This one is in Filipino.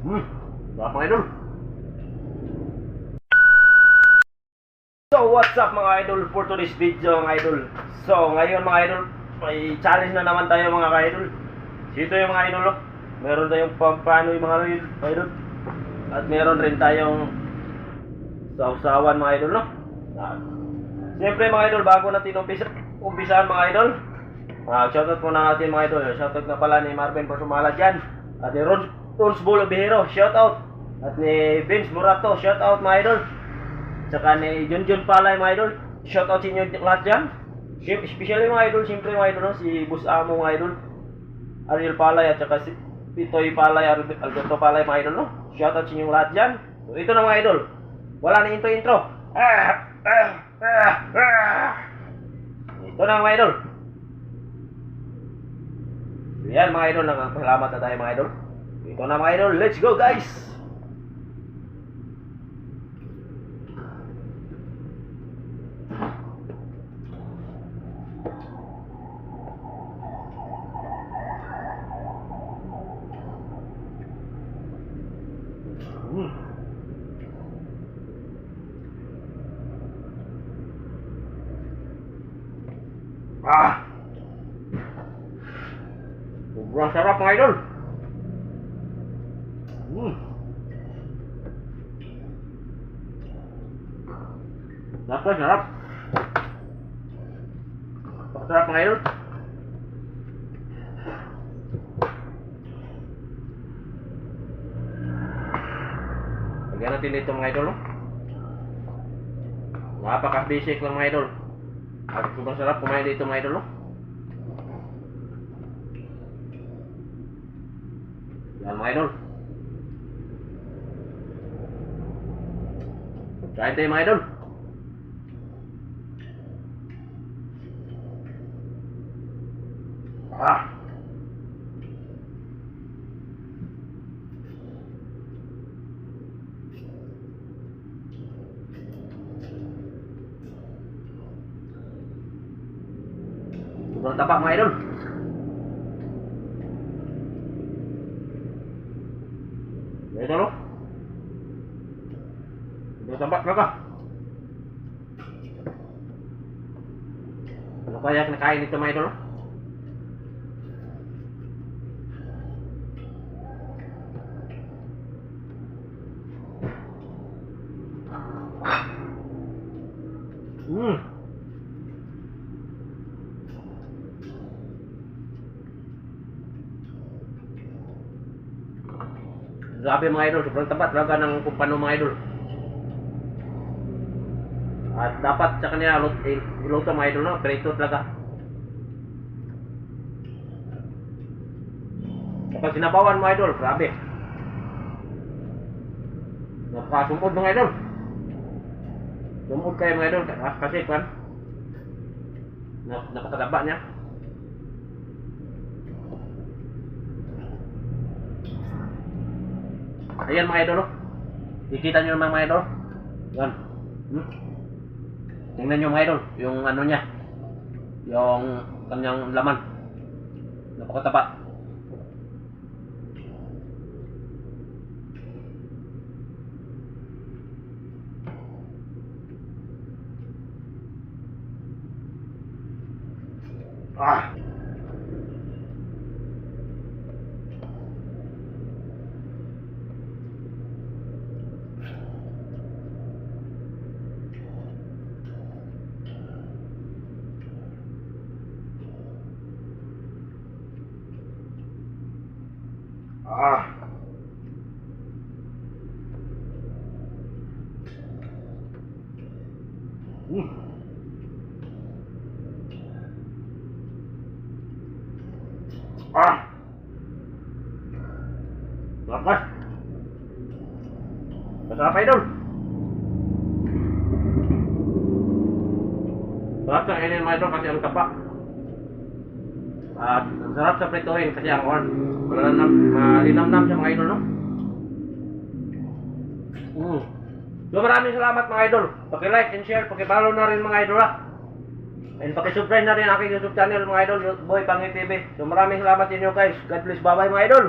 Sarap mga idol. So what's up mga idol for today's video mga idol. So ngayon mga idol, may challenge na naman tayo mga idol. Dito yung mga idol, oh. Meron tayong pampano yung mga idol. At meron rin tayong sausawan mga idol, no? Siyempre mga idol, bago natin umpisahan mga idol, shoutout muna natin mga idol. Shoutout na pala ni Marvin Pasumala dyan. At ni Rons Bolo Bihero, shoutout. At ni Vince Murato, shoutout mga idol. Tsaka ni Junjun Palay mga idol, shoutout sa inyo lahat dyan. Especially mga idol, siyempre mga idol, no? Si Boss Amo mga idol, Ariel Palay at saka si Pitoy Palay, Alberto Palay mga idol, no? Shoutout sa inyo lahat dyan. So ito na mga idol, wala na intro. Ito na mga idol. So yan mga idol, salamat na tayo mga idol. Ito na mga idol, let's go guys. Sobrang sarap mga idol. Sarap. Sarap mga idol. Lagyan natin dito mga idol, no? Napaka-basic lang mga idol. At sobrang sarap kumain dito mga idol, no? Yan mga idol. Kain tayo mga idol. Sobrang tapak mga idol. Ito no? Sobrang tapak talaga. Ano kaya kinakain nito mga idol, no? Grabe mga idol, sobrang tapat talaga ng kumpano mga idol. At dapat sa kanila luto mga idol, no? Prito talaga. Kapag sinabawan mga idol, grabe. Napakasumod mga idol. Sumod kayo mga idol, kasi kan napakataba niya. Ayan mga idol, kikita nyo naman mga idol. Yan. Tingnan nyo mga idol, yung ano niya, yung kanyang laman. Napakataba. Lakas. Masarap idol. Sarap sa kainin mga idol kasi ang taba. At sarap sa prituhin kasi ang malinamnam siya mga idol, no? So maraming salamat mga idol. Paki-like and share, paki-follow na rin mga idol, ha. And paki-subscribe na rin aking YouTube channel mga idol, Boy Pangit TV. So maraming salamat sa inyo guys. God bless, bye bye mga idol.